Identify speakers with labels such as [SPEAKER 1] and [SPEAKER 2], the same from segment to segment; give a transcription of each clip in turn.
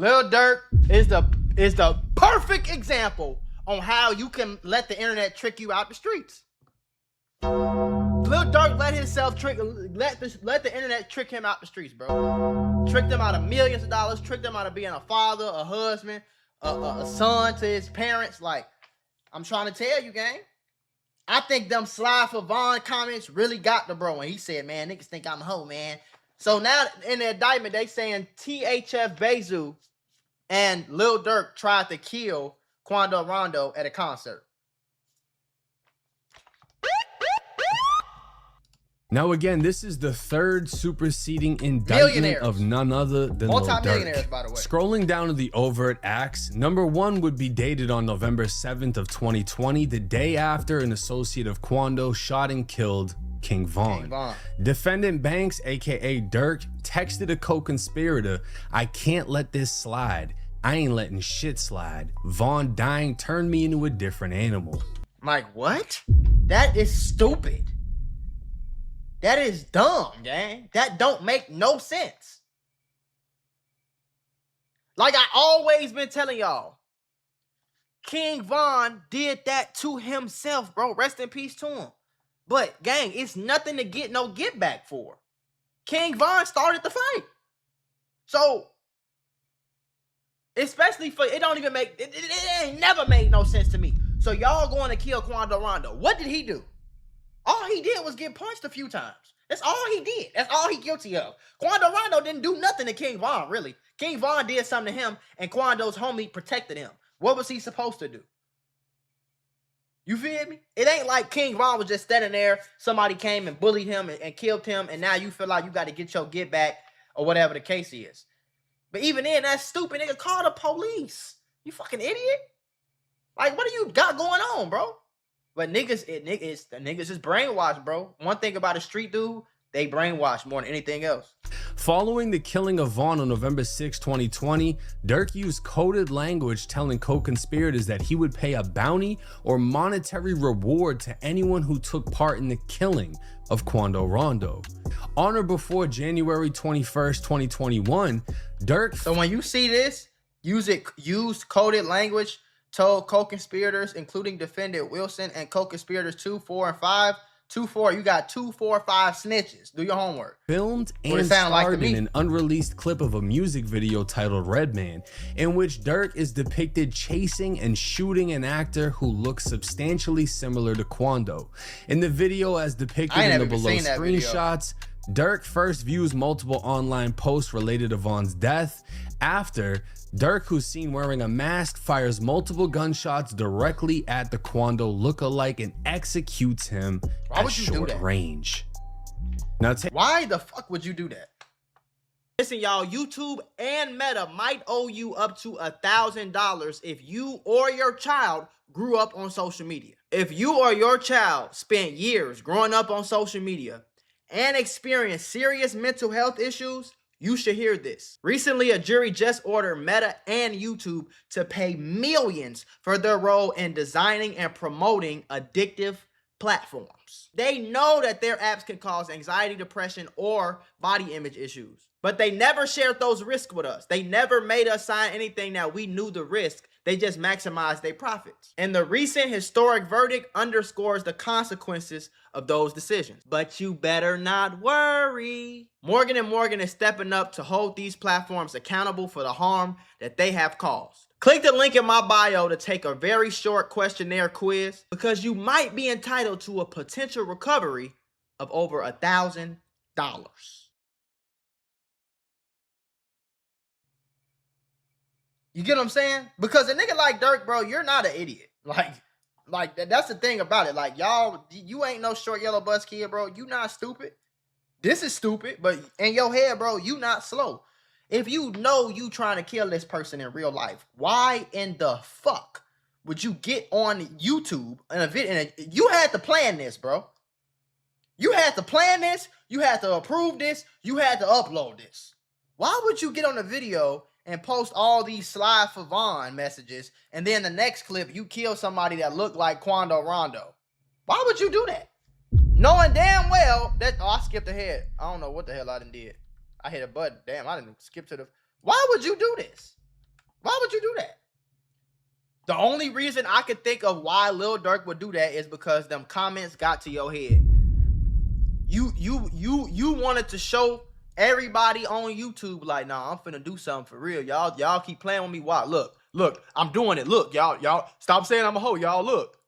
[SPEAKER 1] Lil Durk is the perfect example on how you can let the internet trick you out the streets. Lil Durk let the internet trick him out the streets, bro. Tricked him out of millions of dollars, tricked him out of being a father, a husband, a son to his parents. Like, I'm trying to tell you, gang. I think them Slide for Vaughn comments really got the bro. And he said, man, niggas think I'm a hoe, man. So now in the indictment, they saying THF Bayzoo and Lil Durk tried to kill Quando Rondo at a concert.
[SPEAKER 2] Now again, this is the third superseding indictment of none other than Lil Durk.
[SPEAKER 1] By the way.
[SPEAKER 2] Scrolling down to the overt acts, number 1 would be dated on November 7th of 2020, the day after an associate of Quando shot and killed King Von. Defendant Banks, aka Durk, texted a co-conspirator, "I can't let this slide. I ain't letting shit slide. Von dying turned me into a different animal."
[SPEAKER 1] Like, what? That is stupid. That is dumb, gang. That don't make no sense. Like I always been telling y'all, King Von did that to himself, bro. Rest in peace to him. But, gang, it's nothing to get no get back for. King Von started the fight. So, especially for, it don't even make, it ain't never made no sense to me. So y'all going to kill Quando Rondo. What did he do? All he did was get punched a few times. That's all he did. That's all he guilty of. Quando Rondo didn't do nothing to King Von, really. King Von did something to him, and Quando's homie protected him. What was he supposed to do? You feel me? It ain't like King Von was just standing there, somebody came and bullied him and killed him, and now you feel like you got to get your get back or whatever the case is. But even then, that's stupid. Nigga, call the police. You fucking idiot. Like, what do you got going on, bro? But the niggas is brainwashed, bro. One thing about a street dude, they brainwashed more than anything else.
[SPEAKER 2] Following the killing of Von on November 6, 2020, Durk used coded language telling co-conspirators that he would pay a bounty or monetary reward to anyone who took part in the killing of Quando Rondo. On or before January 21st, 2021, Durk...
[SPEAKER 1] So when you see this, use coded language, told co-conspirators, including defendant Wilson and co-conspirators 2, 4, and 5. 2, 4, you got 2, 4, 5 snitches. Do your homework.
[SPEAKER 2] Filmed and starred in an unreleased clip of a music video titled Redman, in which Durk is depicted chasing and shooting an actor who looks substantially similar to Quando. In the video, as depicted in the below screenshots, Durk first views multiple online posts related to Von's death. After, Durk, who's seen wearing a mask, fires multiple gunshots directly at the Quando lookalike and executes him at short range. Now,
[SPEAKER 1] why the fuck would you do that? Listen, y'all, YouTube and Meta might owe you up to $1,000 if you or your child grew up on social media. If you or your child spent years growing up on social media and experienced serious mental health issues, you should hear this. Recently, a jury just ordered Meta and YouTube to pay millions for their role in designing and promoting addictive platforms. They know that their apps can cause anxiety, depression, or body image issues, but they never shared those risks with us. They never made us sign anything that we knew the risk. They just maximized their profits. And the recent historic verdict underscores the consequences of those decisions. But you better not worry. Morgan & Morgan is stepping up to hold these platforms accountable for the harm that they have caused. Click the link in my bio to take a very short questionnaire quiz, because you might be entitled to a potential recovery of over $1,000. You get what I'm saying? Because a nigga like Durk, bro, you're not an idiot. Like that's the thing about it. Like, y'all, you ain't no short yellow bus kid, bro. You not stupid. This is stupid, but in your head, bro, you not slow. If you know you trying to kill this person in real life, why in the fuck would you get on YouTube in a video? You had to plan this, bro. You had to plan this. You had to approve this. You had to upload this. Why would you get on a video and post all these Slide for Vaughn messages, and then the next clip you kill somebody that looked like Quando Rondo? Why would you do that? Knowing damn well that, oh, I skipped ahead. I don't know what the hell I done did. I hit a button. Damn, I didn't skip to the... Why would you do this? Why would you do that? The only reason I could think of why Lil Durk would do that is because them comments got to your head. You wanted to show everybody on YouTube like, nah, I'm finna do something for real. Y'all keep playing with me. Why? Look, I'm doing it. Look, y'all stop saying I'm a hoe. Y'all look.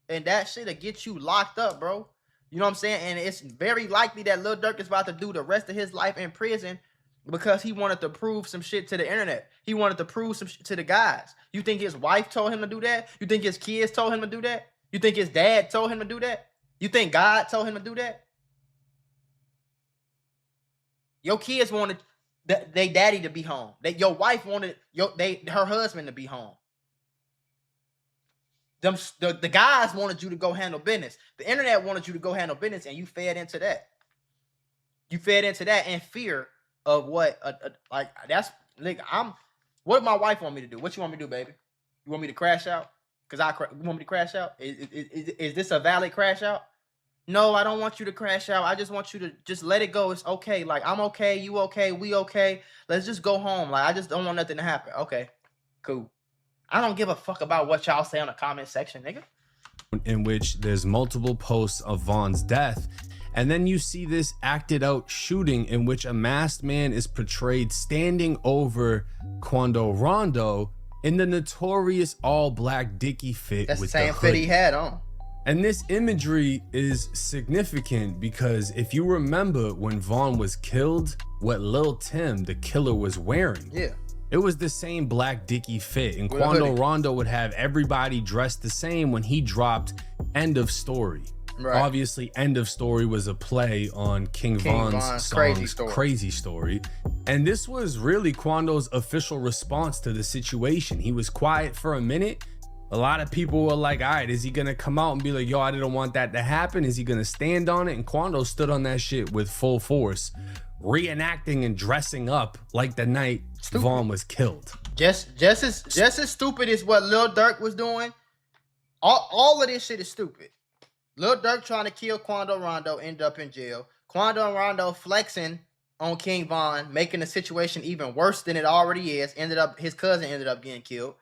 [SPEAKER 1] And that shit'll get you locked up, bro. You know what I'm saying? And it's very likely that Lil Durk is about to do the rest of his life in prison because he wanted to prove some shit to the internet. He wanted to prove some shit to the guys. You think his wife told him to do that? You think his kids told him to do that? You think his dad told him to do that? You think God told him to do that? Your kids wanted they daddy to be home. Your wife wanted her husband to be home. The guys wanted you to go handle business. The internet wanted you to go handle business, and you fed into that. You fed into that in fear of what? Like that's like What my wife want me to do? What you want me to do, baby? You want me to crash out? You want me to crash out? Is this a valid crash out? No, I don't want you to crash out. I just want you to just let it go. It's okay. Like, I'm okay. You okay? We okay. Let's just go home. Like, I just don't want nothing to happen. Okay, cool. I don't give a fuck about what y'all say on the comment section, nigga.
[SPEAKER 2] In which there's multiple posts of Von's death. And then you see this acted out shooting in which a masked man is portrayed standing over Quando Rondo in the notorious all black Dickie fit.
[SPEAKER 1] That's
[SPEAKER 2] with
[SPEAKER 1] the same fit he had on.
[SPEAKER 2] And this imagery is significant because if you remember when Von was killed, what Lil Tim, the killer, was wearing.
[SPEAKER 1] Yeah.
[SPEAKER 2] It was the same black Dickie fit. And Quando Rondo would have everybody dressed the same when he dropped End of Story. Right. Obviously, End of Story was a play on King Von's song Crazy Story. And this was really Quando's official response to the situation. He was quiet for a minute. A lot of people were like, all right, is he gonna come out and be like, yo, I didn't want that to happen? Is he gonna stand on it? And Quando stood on that shit with full force, reenacting and dressing up like the night Von was killed.
[SPEAKER 1] Just as stupid as what Lil Durk was doing. All of this shit is stupid. Lil Durk trying to kill Quando Rondo, end up in jail. Quando Rondo flexing on King Von, making the situation even worse than it already is. His cousin ended up getting killed.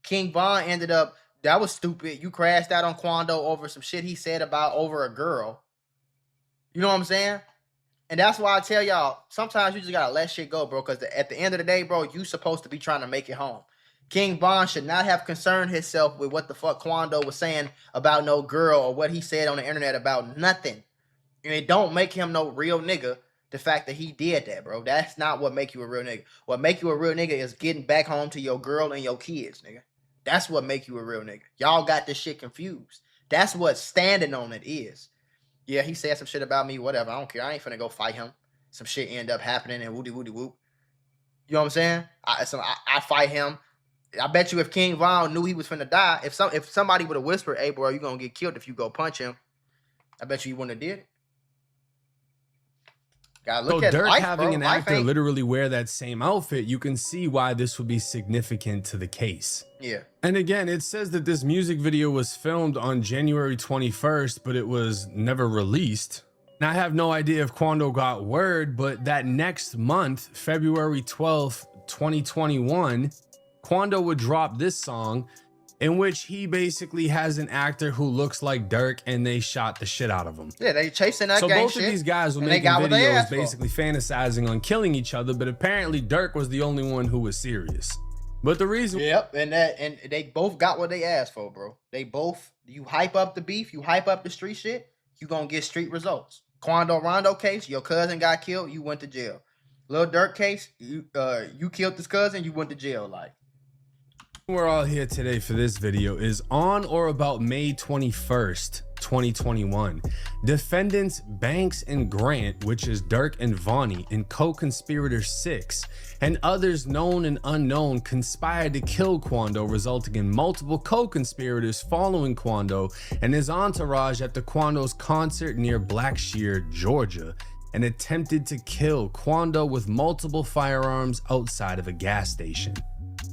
[SPEAKER 1] King Von ended up, that was stupid. You crashed out on Quando over some shit he said over a girl. You know what I'm saying? And that's why I tell y'all, sometimes you just gotta let shit go, bro. Because at the end of the day, bro, you supposed to be trying to make it home. King Von should not have concerned himself with what the fuck Quando was saying about no girl or what he said on the internet about nothing. And it don't make him no real nigga, the fact that he did that, bro. That's not what make you a real nigga. What make you a real nigga is getting back home to your girl and your kids, nigga. That's what make you a real nigga. Y'all got this shit confused. That's what standing on it is. Yeah, he said some shit about me, whatever. I don't care. I ain't finna go fight him. Some shit end up happening and woody woody whoop. You know what I'm saying? I fight him. I bet you if King Von knew he was finna die, if somebody would have whispered, hey, bro, you gonna get killed if you go punch him, I bet you he wouldn't have did it. Gotta look at
[SPEAKER 2] Durk
[SPEAKER 1] life,
[SPEAKER 2] having
[SPEAKER 1] bro.
[SPEAKER 2] an actor literally wear that same outfit, you can see why this would be significant to the case.
[SPEAKER 1] Yeah.
[SPEAKER 2] And again, it says that this music video was filmed on January 21st, but it was never released. Now, I have no idea if Quando got word, but that next month, February 12th, 2021, Quando would drop this song in which he basically has an actor who looks like Durk and they shot the shit out of him.
[SPEAKER 1] Yeah, they chasing that gang shit.
[SPEAKER 2] So both of these guys were making videos basically fantasizing on killing each other, but apparently Durk was the only one who was serious. But the reason...
[SPEAKER 1] Yep, and they both got what they asked for, bro. They both, you hype up the beef, you hype up the street shit, you gonna get street results. Quando Rondo case, your cousin got killed, you went to jail. Lil Durk case, you killed his cousin, you went to jail, like.
[SPEAKER 2] We're all here today for this video is on or about May 21st, 2021. Defendants Banks and Grant, which is Durk and Vonnie, and co-conspirator 6, and others known and unknown conspired to kill Quando, resulting in multiple co-conspirators following Quando and his entourage at the Quando's concert near Blackshear, Georgia, and attempted to kill Quando with multiple firearms outside of a gas station.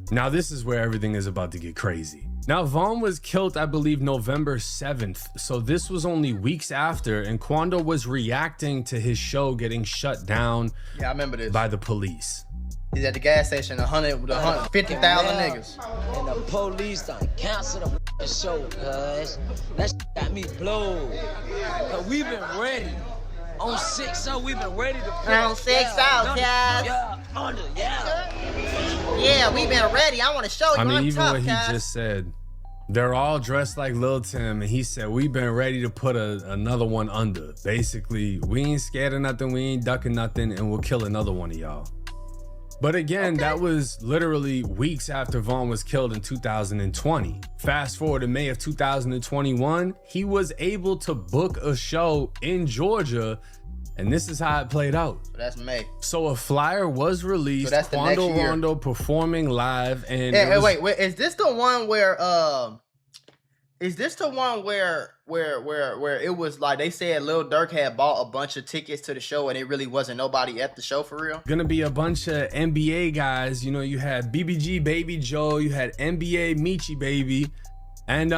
[SPEAKER 2] Now this is where everything is about to get crazy. Now Von was killed, I believe, November 7th, so this was only weeks after, and Quando was reacting to his show getting shut down
[SPEAKER 1] I remember this.
[SPEAKER 2] by the police.
[SPEAKER 1] He's at the gas station, 50,000 niggas.
[SPEAKER 3] And the police done cancel the show, cuz. That shit got me blowed. Cause we been ready. On 6-0, we been ready to play.
[SPEAKER 1] On 6-0, guys. Yeah, we been ready. I want to show you.
[SPEAKER 2] I mean, even
[SPEAKER 1] tough,
[SPEAKER 2] what he
[SPEAKER 1] guys.
[SPEAKER 2] just said, they're all dressed like Lil Tim, and he said, we've been ready to put another one under. Basically, we ain't scared of nothing, we ain't ducking nothing, and we'll kill another one of y'all. But again, that was literally weeks after Vaughn was killed in 2020. Fast forward to May of 2021, he was able to book a show in Georgia, and this is how it played out.
[SPEAKER 1] So that's May.
[SPEAKER 2] So a flyer was released,
[SPEAKER 1] So that's the
[SPEAKER 2] Quando
[SPEAKER 1] next year.
[SPEAKER 2] Rondo performing live, and
[SPEAKER 1] Hey, wait, is this the one where is this the one where it was like they said Lil Durk had bought a bunch of tickets to the show and it really wasn't nobody at the show for real?
[SPEAKER 2] Gonna be a bunch of NBA guys. You know, you had BBG Baby Joe, you had NBA Michi Baby, and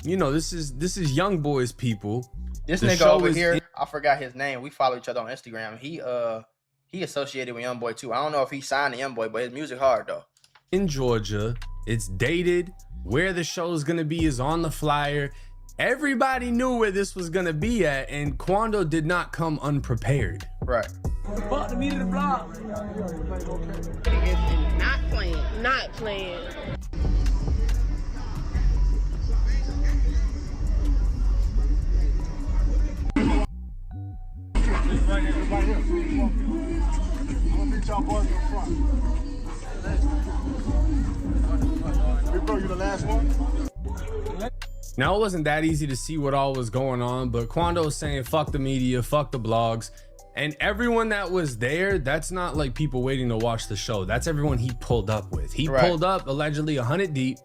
[SPEAKER 2] you know, this is young boys people.
[SPEAKER 1] This
[SPEAKER 2] The
[SPEAKER 1] nigga
[SPEAKER 2] show
[SPEAKER 1] over
[SPEAKER 2] is
[SPEAKER 1] here, I forgot his name. We follow each other on Instagram. He associated with YoungBoy too. I don't know if he signed to YoungBoy, but his music hard though.
[SPEAKER 2] In Georgia, it's dated. Where the show is gonna be is on the flyer. Everybody knew where this was gonna be at, and Quando did not come unprepared.
[SPEAKER 1] Right.
[SPEAKER 3] Fuck the meat of the block.
[SPEAKER 4] Not playing. Not playing.
[SPEAKER 5] Right here, right here. I'm gonna beat y'all boys in the front. Big bro, you the last one?
[SPEAKER 2] Now, it wasn't that easy to see what all was going on, but Quando was saying, fuck the media, fuck the blogs. And everyone that was there, that's not like people waiting to watch the show. That's everyone he pulled up with. He pulled up allegedly 100 deep.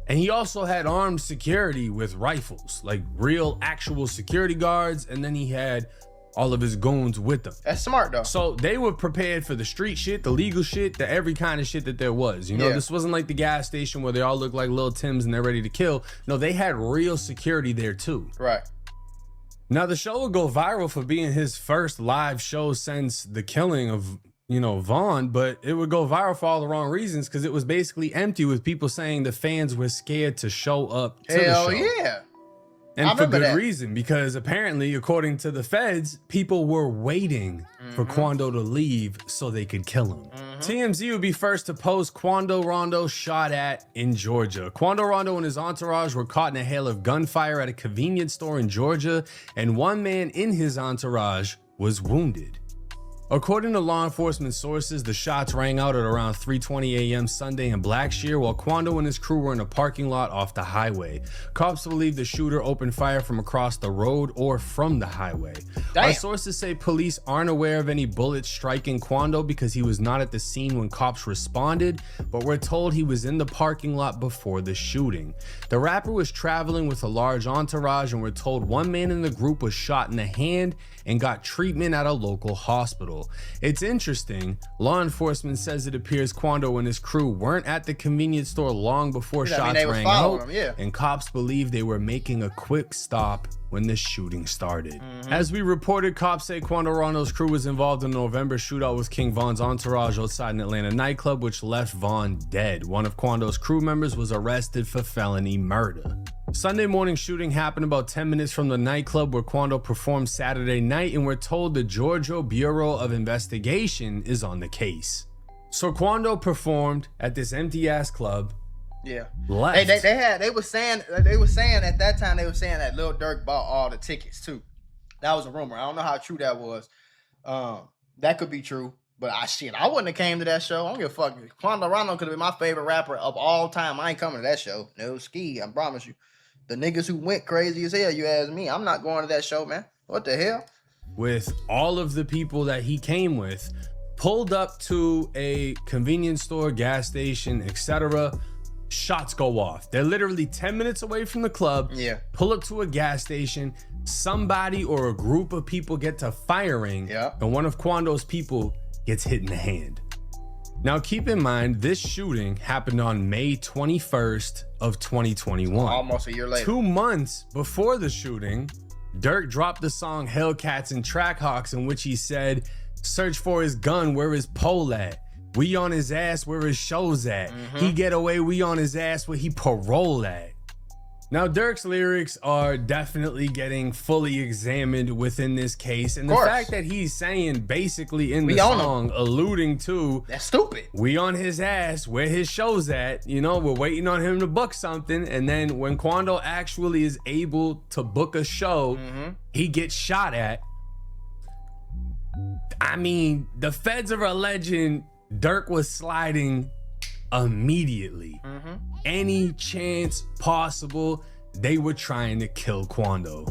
[SPEAKER 2] And he also had armed security with rifles, like real actual security guards. And then he had all of his goons with them.
[SPEAKER 1] That's smart though.
[SPEAKER 2] So they were prepared for the street shit, the legal shit, the every kind of shit that there was. You know, this wasn't like the gas station where they all look like Lil Tims and they're ready to kill. No, they had real security there too.
[SPEAKER 1] Right.
[SPEAKER 2] Now the show would go viral for being his first live show since the killing of, you know, Vaughn, but it would go viral for all the wrong reasons because it was basically empty with people saying the fans were scared to show up to the show.
[SPEAKER 1] Hell yeah.
[SPEAKER 2] And for good reason, because apparently, according to the feds, people were waiting for Quando to leave so they could kill him. TMZ would be first to post Quando Rondo shot at in Georgia. Quando Rondo and his entourage were caught in a hail of gunfire at a convenience store in Georgia, and one man in his entourage was wounded. According to law enforcement sources, the shots rang out at around 3:20 a.m. Sunday in Blackshear while Quando and his crew were in a parking lot off the highway. Cops believe the shooter opened fire from across the road or from the highway. Our sources say police aren't aware of any bullets striking Quando because he was not at the scene when cops responded, but we're told he was in the parking lot before the shooting. The rapper was traveling with a large entourage, and we're told one man in the group was shot in the hand and got treatment at a local hospital. It's interesting, law enforcement says it appears Quando and his crew weren't at the convenience store long before shots rang out, and cops believe they were making a quick stop when the shooting started. As we reported, cops say Quando Rondo's crew was involved in a November shootout with King Von's entourage outside an Atlanta nightclub, which left Von dead. One of Quando's crew members was arrested for felony murder. Sunday morning shooting happened about 10 minutes from the nightclub where Quando performed Saturday night, and we're told the Georgia Bureau of Investigation is on the case. So Quando performed at this empty ass club.
[SPEAKER 1] Yeah.
[SPEAKER 2] Left.
[SPEAKER 1] They were saying at that time that Lil Durk bought all the tickets too. That was a rumor. I don't know how true that was. That could be true, but I wouldn't have came to that show. I don't give a fuck. Quando Rondo could have been my favorite rapper of all time. I ain't coming to that show. No ski, I promise you. The niggas who went crazy as hell, you ask me. I'm not going to that show, man. What the hell?
[SPEAKER 2] With all of the people that he came with, pulled up to a convenience store, gas station, etc. Shots go off. They're literally 10 minutes away from the club.
[SPEAKER 1] Yeah.
[SPEAKER 2] Pull up to a gas station. Somebody or a group of people get to firing.
[SPEAKER 1] Yeah.
[SPEAKER 2] And one of Quando's people gets hit in the hand. Now, keep in mind, this shooting happened on May 21st of 2021.
[SPEAKER 1] Almost a year later.
[SPEAKER 2] 2 months before the shooting, Durk dropped the song Hellcats and Trackhawks, in which he said, "Search for his gun, where his pole at? We on his ass where his show's at. He get away, we on his ass where he parole at. Now, Durk's lyrics are definitely getting fully examined within this case. And the fact that he's saying basically in the song, alluding to,
[SPEAKER 1] that's stupid.
[SPEAKER 2] We on his ass where his show's at. You know, we're waiting on him to book something. And then when Quando actually is able to book a show, he gets shot at. I mean, the feds are alleging Durk was sliding immediately. Any chance possible, they were trying to kill Quando.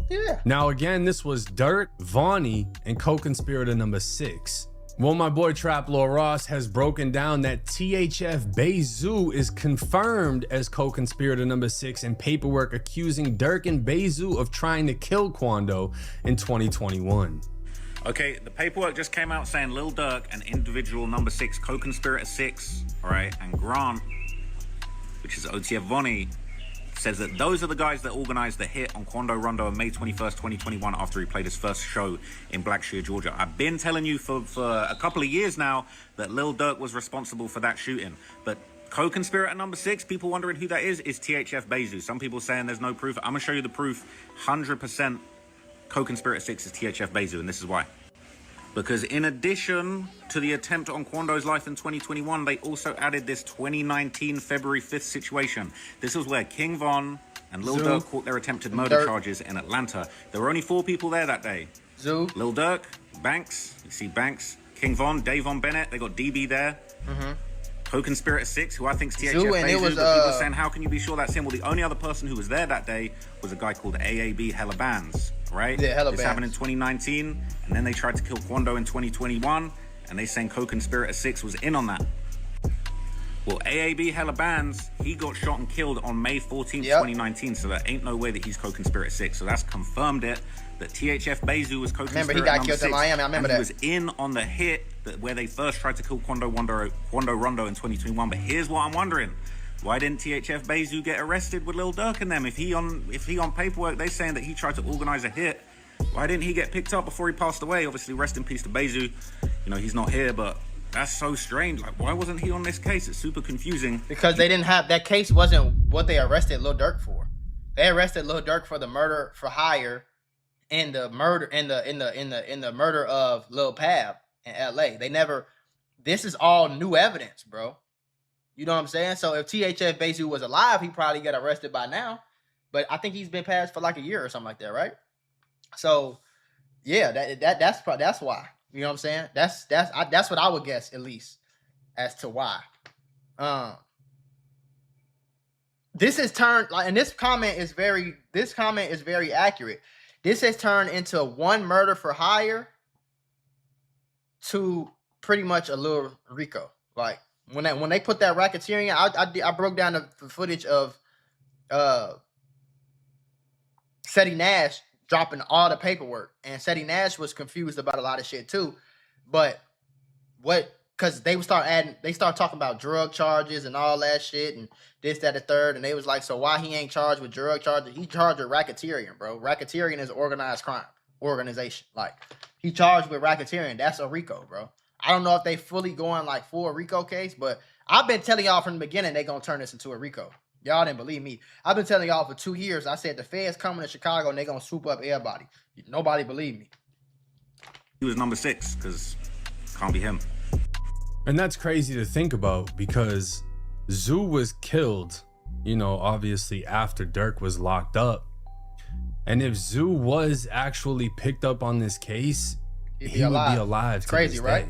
[SPEAKER 2] Now again, this was Durk, Vonnie, and co-conspirator number 6. Well, my boy Trap Lord Ross has broken down that THF Bayzoo is confirmed as co-conspirator number 6 in paperwork accusing Durk and Bayzoo of trying to kill Quando in 2021.
[SPEAKER 6] Okay, the paperwork just came out saying Lil Durk and individual number 6, co-conspirator 6, all right, and Grant, which is OTF Vonnie, says that those are the guys that organized the hit on Quando Rondo on May 21st, 2021 after he played his first show in Blackshear, Georgia. I've been telling you for a couple of years now that Lil Durk was responsible for that shooting, but co-conspirator number 6, people wondering who that is THF Bayzoo. Some people saying there's no proof. I'm gonna show you the proof. 100% co-conspirator 6 is THF Bayzoo, and this is why. Because in addition to the attempt on Quando's life in 2021, they also added this 2019 February 5th situation. This was where King Von and Lil Durk caught their attempted murder charges in Atlanta. There were only 4 people there that day. Lil Durk, Banks, you see Banks, King Von, Davon Bennett, they got DB there. Co-conspirator 6, who I think is THF Bayzoo, but people saying, how can you be sure that's him? Well, the only other person who was there that day was a guy called AAB Hella Bands, right?
[SPEAKER 1] Yeah, Hella
[SPEAKER 6] This
[SPEAKER 1] Bands.
[SPEAKER 6] happened in 2019, and then they tried to kill Quando in 2021, and they saying co-conspirator 6 was in on that. Well, AAB Hella Bands, he got shot and killed on May 14th, 2019, so there ain't no way that he's co-conspirator 6. So that's confirmed it, that THF Bayzoo was co-conspirator
[SPEAKER 1] Remember, he got
[SPEAKER 6] number
[SPEAKER 1] killed
[SPEAKER 6] 6,
[SPEAKER 1] in Miami, I remember that.
[SPEAKER 6] He was in on the hit where they first tried to kill Quando Rondo in 2021. But here's what I'm wondering. Why didn't THF Bayzoo get arrested with Lil Durk and them? If he on paperwork, they saying that he tried to organize a hit, why didn't he get picked up before he passed away? Obviously, rest in peace to Bayzoo. You know, he's not here, but that's so strange. Like, why wasn't he on this case? It's super confusing.
[SPEAKER 1] Because they didn't have, that case wasn't what they arrested Lil Durk for. They arrested Lil Durk for the murder for hire and the murder in the murder of Lil Pab in LA. They never, this is all new evidence, bro. You know what I'm saying? So if THF Bayzoo was alive, he probably get arrested by now. But I think he's been passed for like a year or something like that, right? So yeah, that's why. You know what I'm saying? That's what I would guess, at least, as to why. This has turned, like, and this comment is very accurate. This has turned into one murder for hire to pretty much a little Rico. Like when they put that racketeering, I broke down the footage of Seti Nash dropping all the paperwork, and Seti Nash was confused about a lot of shit too. But because they start talking about drug charges and all that shit and this, that, the third, and they was like, so why he ain't charged with drug charges? He charged with racketeering, bro. Racketeering is organized crime organization. Like, he charged with racketeering. That's a RICO, bro. I don't know if they fully going like full RICO case, but I've been telling y'all from the beginning they gonna turn this into a RICO. Y'all didn't believe me. I've been telling y'all for 2 years. I said the feds coming to Chicago and they gonna swoop up everybody. Nobody believed me.
[SPEAKER 6] He was number 6 because can't be him.
[SPEAKER 2] And that's crazy to think about because Zoo was killed, you know, obviously after Durk was locked up. And if Zoo was actually picked up on this case, he would be alive.
[SPEAKER 1] It's crazy, right?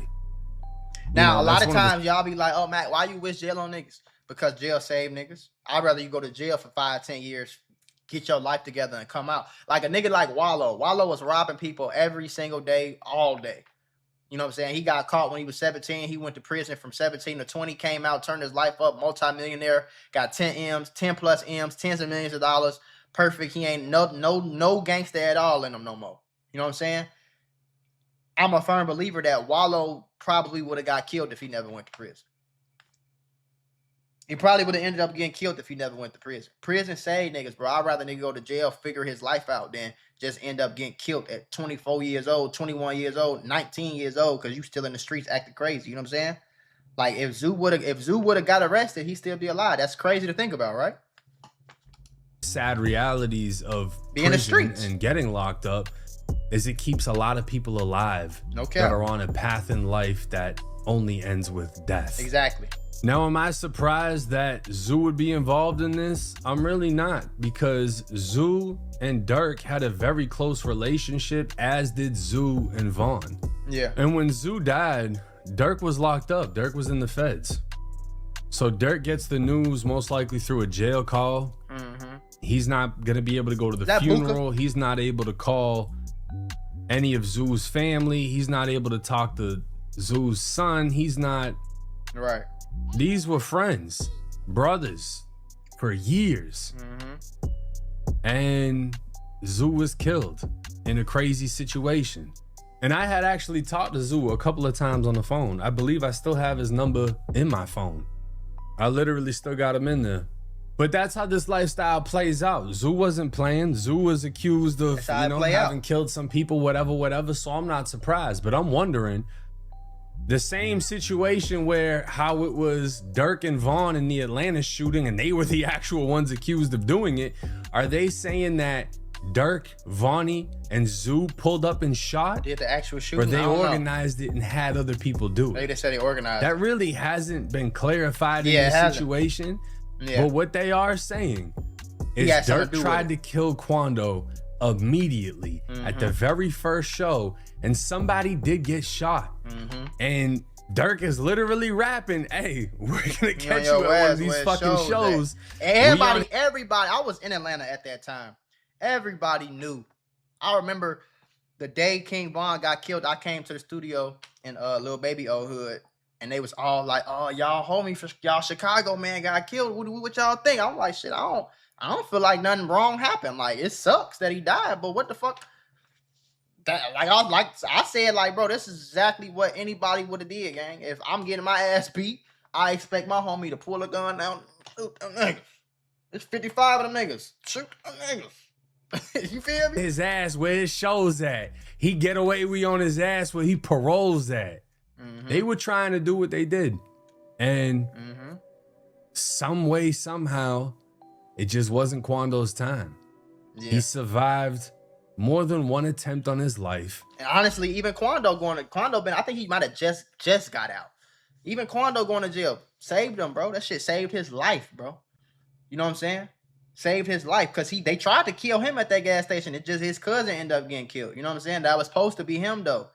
[SPEAKER 1] Now, a lot of times y'all be like, oh, Matt, why you wish jail on niggas? Because jail saved niggas. I'd rather you go to jail for 5-10 years, get your life together and come out. Like a nigga like Wallow. Wallow was robbing people every single day, all day. You know what I'm saying? He got caught when he was 17. He went to prison from 17 to 20, came out, turned his life up, multi-millionaire, got 10 M's, 10 plus M's, tens of millions of dollars. Perfect. He ain't no gangster at all in him no more. You know what I'm saying? I'm a firm believer that Wallow probably would have got killed if he never went to prison. He probably would have ended up getting killed if he never went to prison. Prison saved niggas, bro. I'd rather nigga go to jail, figure his life out, than just end up getting killed at 24 years old, 21 years old, 19 years old, because you still in the streets acting crazy. You know what I'm saying? Like if Zoo would have got arrested, he'd still be alive. That's crazy to think about, right?
[SPEAKER 2] Sad realities of
[SPEAKER 1] being in the
[SPEAKER 2] prison
[SPEAKER 1] streets
[SPEAKER 2] and getting locked up is it keeps a lot of people alive
[SPEAKER 1] that
[SPEAKER 2] are on a path in life that only ends with death.
[SPEAKER 1] Exactly.
[SPEAKER 2] Now, am I surprised that Zoo would be involved in this? I'm really not, because Zoo and Durk had a very close relationship, as did Zoo and Vaughn.
[SPEAKER 1] Yeah.
[SPEAKER 2] And when Zoo died, Durk was locked up. Durk was in the feds. So Durk gets the news most likely through a jail call.
[SPEAKER 1] Mm-hmm.
[SPEAKER 2] He's not going to be able to go to the funeral. He's not able to call any of Zoo's family. He's not able to talk to Zoo's son. He's not.
[SPEAKER 1] Right.
[SPEAKER 2] These were friends, brothers for years.
[SPEAKER 1] Mm-hmm.
[SPEAKER 2] And Zoo was killed in a crazy situation. And I had actually talked to Zoo a couple of times on the phone. I believe I still have his number in my phone. I literally still got him in there. But that's how this lifestyle plays out. Zoo wasn't playing. Zoo was accused of, having killed some people, whatever. So I'm not surprised. But I'm wondering, the same situation where how it was Durk and Vaughn in the Atlanta shooting and they were the actual ones accused of doing it. Are they saying that Durk, Vonnie, and Zoo pulled up and shot?
[SPEAKER 1] Did the actual shooting?
[SPEAKER 2] Or they organized it and had other people do it?
[SPEAKER 1] They just said they organized.
[SPEAKER 2] That really hasn't been clarified in this situation.
[SPEAKER 1] Yeah.
[SPEAKER 2] But what they are saying is Durk tried to kill Quando immediately at the very first show, and somebody did get shot. And Durk is literally rapping, "Hey, we're gonna catch you at one of these fucking shows."
[SPEAKER 1] Everybody, I was in Atlanta at that time. Everybody knew. I remember the day King Von got killed, I came to the studio in Lil Baby Old Hood, and they was all like, "Oh, y'all homie for y'all Chicago man got killed. What y'all think?" I'm like, "Shit, I don't feel like nothing wrong happened. Like, it sucks that he died, but what the fuck?" I said, bro, this is exactly what anybody would have did, gang. If I'm getting my ass beat, I expect my homie to pull a gun down, shoot them niggas. It's 55 of them niggas. Shoot them niggas. You feel me?
[SPEAKER 2] His ass where his shows at. He get away with on his ass where he paroles at. They were trying to do what they did. And some way, somehow, it just wasn't Quando's time. Yeah. He survived more than one attempt on his life.
[SPEAKER 1] And honestly, even Quando I think he might have just got out. Even Quando going to jail saved him, bro. That shit saved his life, bro. You know what I'm saying? Saved his life, because they tried to kill him at that gas station. It just his cousin ended up getting killed. You know what I'm saying? That was supposed to be him, though.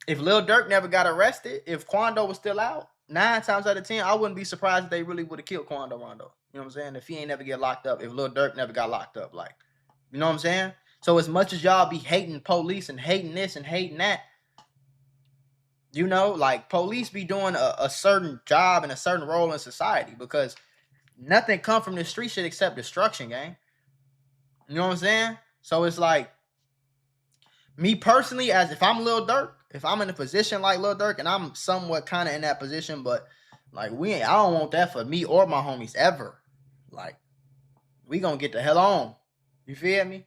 [SPEAKER 1] If Lil Durk never got arrested, if Quando was still out, 9 times out of 10, I wouldn't be surprised if they really would have killed Quando Rondo. You know what I'm saying? If he ain't never get locked up, if Lil Durk never got locked up, you know what I'm saying? So as much as y'all be hating police and hating this and hating that, police be doing a certain job and a certain role in society, because nothing come from the street shit except destruction, gang. You know what I'm saying? So it's like, me personally, as if I'm Lil Durk, if I'm in a position like Lil Durk, and I'm somewhat kind of in that position, but I don't want that for me or my homies ever. We gonna get the hell on. You feel me?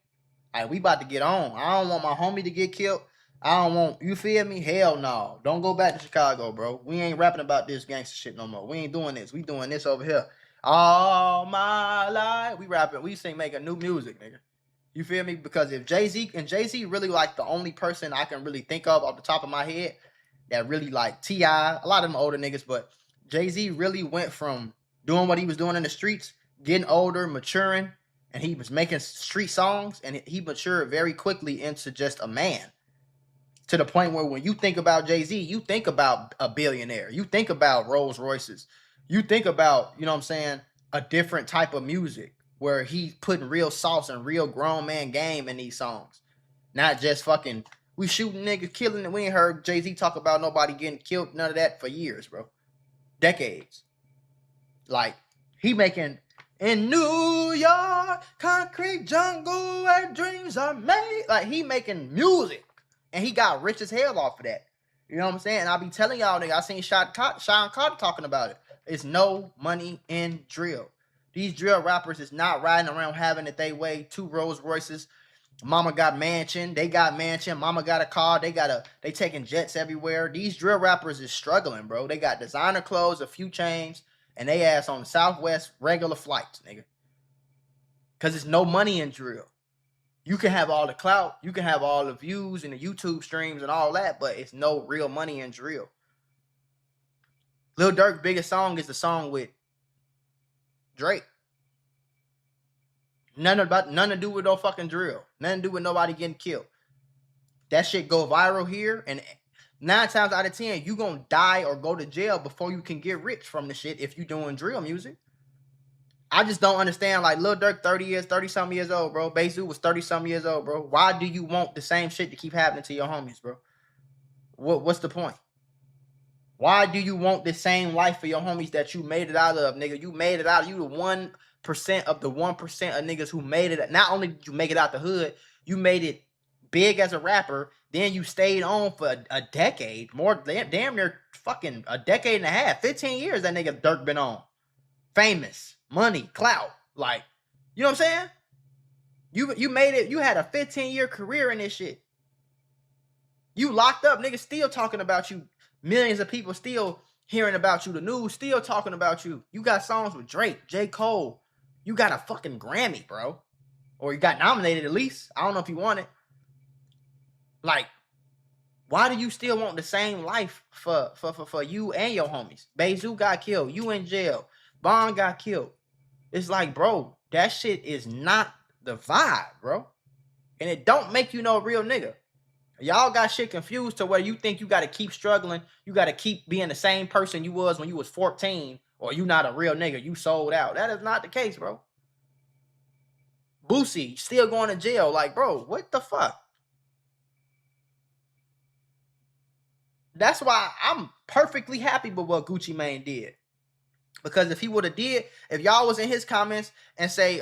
[SPEAKER 1] We about to get on. I don't want my homie to get killed. I don't want, you feel me? Hell no. Don't go back to Chicago, bro. We ain't rapping about this gangster shit no more. We ain't doing this. We doing this over here. All my life. We rapping. We making new music, nigga. You feel me? Because if Jay-Z really the only person I can really think of off the top of my head that really T.I., a lot of them older niggas, but Jay-Z really went from doing what he was doing in the streets, getting older, maturing, and he was making street songs, and he matured very quickly into just a man. To the point where when you think about Jay-Z, you think about a billionaire. You think about Rolls Royces. You think about, you know what I'm saying, a different type of music where he's putting real sauce and real grown man game in these songs. Not just fucking, we shooting niggas, killing it. We ain't heard Jay-Z talk about nobody getting killed, none of that for years, bro. Decades. He making, in New York, concrete jungle where dreams are made. He making music. And he got rich as hell off of that. You know what I'm saying? And I be telling y'all, nigga, I seen Sean Carter talking about it. It's no money in drill. These drill rappers is not riding around having it they way, 2 Rolls Royces, Mama got mansion, they got mansion. Mama got a car, they taking jets everywhere. These drill rappers is struggling, bro. They got designer clothes, a few chains, and they ass on Southwest regular flights, nigga. Cause it's no money in drill. You can have all the clout, you can have all the views and the YouTube streams and all that, but it's no real money in drill. Lil Durk's biggest song is the song with Drake. Nothing to do with no fucking drill. Nothing to do with nobody getting killed. That shit go viral here, and 9 times out of 10, you gonna die or go to jail before you can get rich from the shit if you doing drill music. I just don't understand. Like Lil Durk, 30-something years old, bro. Bayzoo was 30-something years old, bro. Why do you want the same shit to keep happening to your homies, bro? What's the point? Why do you want the same life for your homies that you made it out of, nigga? You made it out. You the 1% of the 1% of niggas who made it. Not only did you make it out the hood, you made it big as a rapper. Then you stayed on for a decade, more damn near fucking a decade and a half, 15 years that nigga Durk been on. Famous, money, clout, like, you know what I'm saying? You made it. You had a 15-year career in this shit. You locked up, niggas still talking about you. Millions of people still hearing about you. The news still talking about you. You got songs with Drake, J. Cole. You got a fucking Grammy, bro. Or you got nominated at least. I don't know if you won it. Like, why do you still want the same life for you and your homies? Bayzoo got killed. You in jail. Bond got killed. It's like, bro, that shit is not the vibe, bro. And it don't make you no real nigga. Y'all got shit confused to where you think you got to keep struggling. You got to keep being the same person you was when you was 14, or you not a real nigga. You sold out. That is not the case, bro. Boosie still going to jail. Like, bro, what the fuck? That's why I'm perfectly happy with what Gucci Mane did. Because if he would have if y'all was in his comments and say,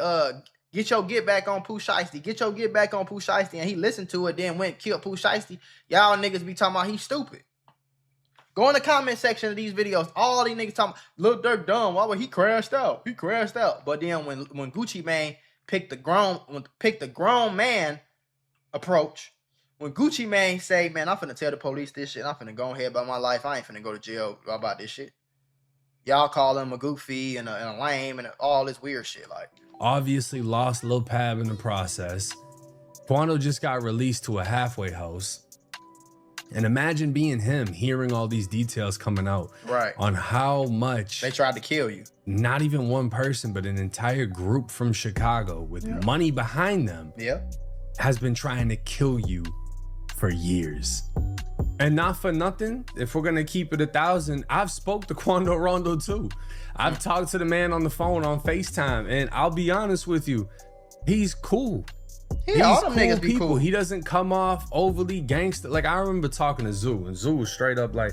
[SPEAKER 1] get your get back on Pooh Shiesty. Get your get back on Pooh Shiesty. And he listened to it, then went killed Pooh Shiesty. Y'all niggas be talking about he's stupid. Go in the comment section of these videos. All these niggas talking, Lil Durk dumb. Why would he crashed out? He crashed out. But then when Gucci Mane picked the grown man approach, when Gucci Mane say, man, I'm finna tell the police this shit. I'm finna go ahead about my life. I ain't finna go to jail about this shit. Y'all call him a goofy and a lame and all this weird shit. Like,
[SPEAKER 2] obviously lost Lil Pab in the process. Quando just got released to a halfway house. And imagine being him, hearing all these details coming out.
[SPEAKER 1] Right.
[SPEAKER 2] On how much
[SPEAKER 1] they tried to kill you.
[SPEAKER 2] Not even one person, but an entire group from Chicago with money behind them has been trying to kill you for years. And not for nothing, if we're gonna keep it 1,000, I've spoke to Quando Rondo too. I've talked to the man on the phone on FaceTime, and I'll be honest with you, he's cool. He's
[SPEAKER 1] all them
[SPEAKER 2] cool
[SPEAKER 1] niggas be
[SPEAKER 2] people.
[SPEAKER 1] cool.
[SPEAKER 2] He doesn't come off overly gangster. Like, I remember talking to Zoo, and Zoo was straight up like,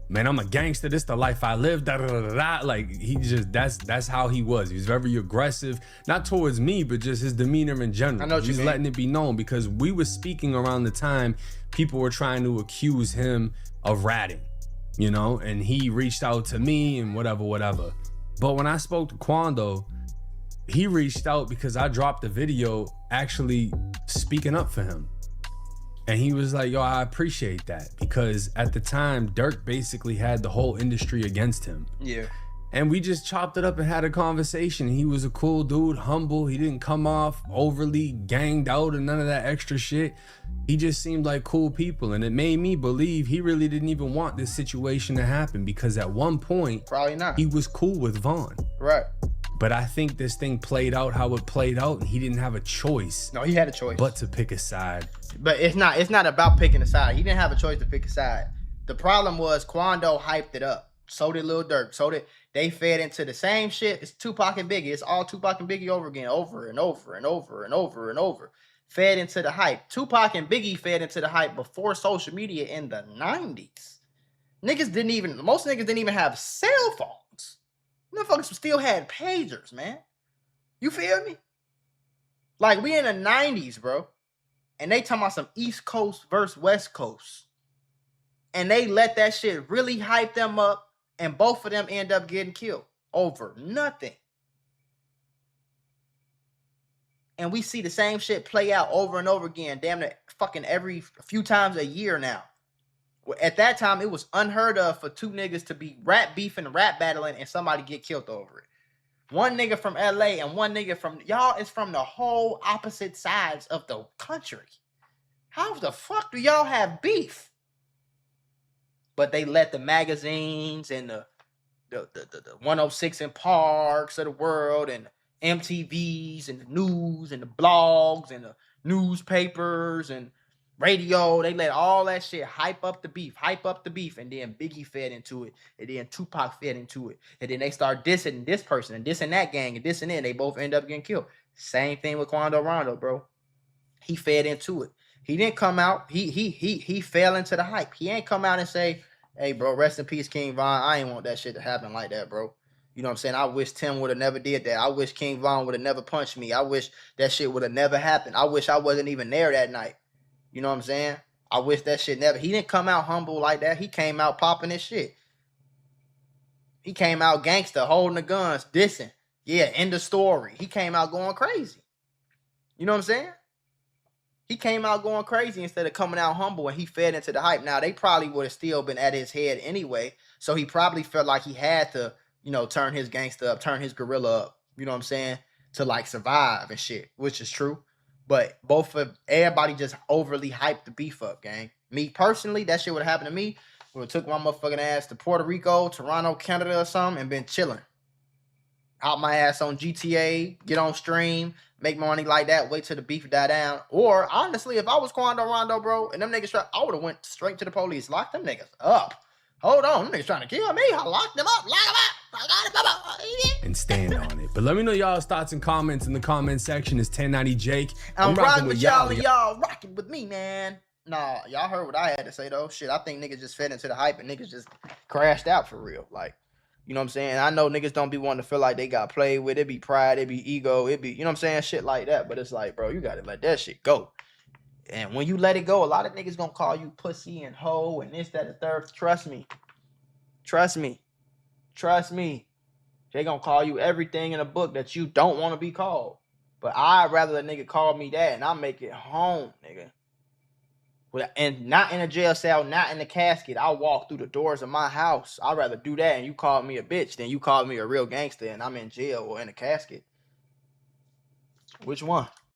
[SPEAKER 2] man, I'm a gangster. This the life I live. Da, da, da, da, da. Like, he just, that's how he was. He was very aggressive, not towards me, but just his demeanor in general.
[SPEAKER 1] I know what
[SPEAKER 2] He's
[SPEAKER 1] you mean.
[SPEAKER 2] letting it be known, because we were speaking around the time people were trying to accuse him of ratting, you know, and he reached out to me and whatever. But when I spoke to Quando, he reached out because I dropped a video actually speaking up for him. And he was like, yo, I appreciate that, because at the time, Durk basically had the whole industry against him.
[SPEAKER 1] Yeah.
[SPEAKER 2] And we just chopped it up and had a conversation. He was a cool dude, humble. He didn't come off overly ganged out and none of that extra shit. He just seemed like cool people. And it made me believe he really didn't even want this situation to happen, because at one point,
[SPEAKER 1] probably not,
[SPEAKER 2] he was cool with Vaughn.
[SPEAKER 1] Right.
[SPEAKER 2] But I think this thing played out how it played out, and he didn't have a choice.
[SPEAKER 1] No, he had a choice.
[SPEAKER 2] But to pick a side.
[SPEAKER 1] But it's not about picking a side. He didn't have a choice to pick a side. The problem was Quando hyped it up. So did Lil Durk. So did they fed into the same shit. It's Tupac and Biggie. It's all Tupac and Biggie over again, over and over and over and over and over. Fed into the hype. Tupac and Biggie fed into the hype before social media in the 90s. Most niggas didn't even have cell phones. Motherfuckers still had pagers, man. You feel me? Like, we in the 90s, bro. And they talking about some East Coast versus West Coast. And they let that shit really hype them up. And both of them end up getting killed over nothing. And we see the same shit play out over and over again, damn near fucking every few times a year now. At that time, it was unheard of for two niggas to be rap beefing, rap battling, and somebody get killed over it. One nigga from LA and one nigga from, y'all is from the whole opposite sides of the country. How the fuck do y'all have beef? But they let the magazines and the 106 and Parks of the world and MTVs and the news and the blogs and the newspapers and radio, they let all that shit hype up the beef, and then Biggie fed into it, and then Tupac fed into it, and then they start dissing this person and dissing that gang and this and then they both end up getting killed. Same thing with Quando Rondo, bro. He fed into it. He didn't come out. He fell into the hype. He ain't come out and say, hey, bro, rest in peace, King Von. I ain't want that shit to happen like that, bro. You know what I'm saying? I wish Tim would have never did that. I wish King Von would have never punched me. I wish that shit would have never happened. I wish I wasn't even there that night. You know what I'm saying? I wish that shit never. He didn't come out humble like that. He came out popping his shit. He came out gangster, holding the guns, dissing. Yeah, end of story. He came out going crazy. You know what I'm saying? He came out going crazy instead of coming out humble, and he fed into the hype. Now, they probably would have still been at his head anyway, so he probably felt like he had to, you know, turn his gangster up, turn his gorilla up, you know what I'm saying, to, like, survive and shit, which is true. But everybody just overly hyped the beef up, gang. Me, personally, that shit would have happened to me. Would have took my motherfucking ass to Puerto Rico, Toronto, Canada or something, and been chilling. Out my ass on GTA, get on stream, make money like that, wait till the beef die down. Or, honestly, if I was Quando Rondo, bro, and them niggas, I would have went straight to the police, locked them niggas up. Hold on, them niggas trying to kill me. I locked them up, lock them up.
[SPEAKER 2] And stand on it. But let me know y'all's thoughts and comments in the comment section. It's 1090 Jake.
[SPEAKER 1] I'm rocking with y'all and y'all rocking with me, man. Nah, y'all heard what I had to say, though. Shit, I think niggas just fed into the hype and niggas just crashed out for real. Like, you know what I'm saying? I know niggas don't be wanting to feel like they got played with. It be pride, it be ego, it be, you know what I'm saying? Shit like that. But it's like, bro, you got to let that shit go. And when you let it go, a lot of niggas gonna call you pussy and hoe and this, that, and third. Trust me. Trust me. Trust me. They gonna call you everything in a book that you don't want to be called. But I'd rather a nigga call me that and I make it home, nigga. And not in a jail cell, not in the casket. I'll walk through the doors of my house. I'd rather do that and you call me a bitch than you call me a real gangster and I'm in jail or in a casket. Which one?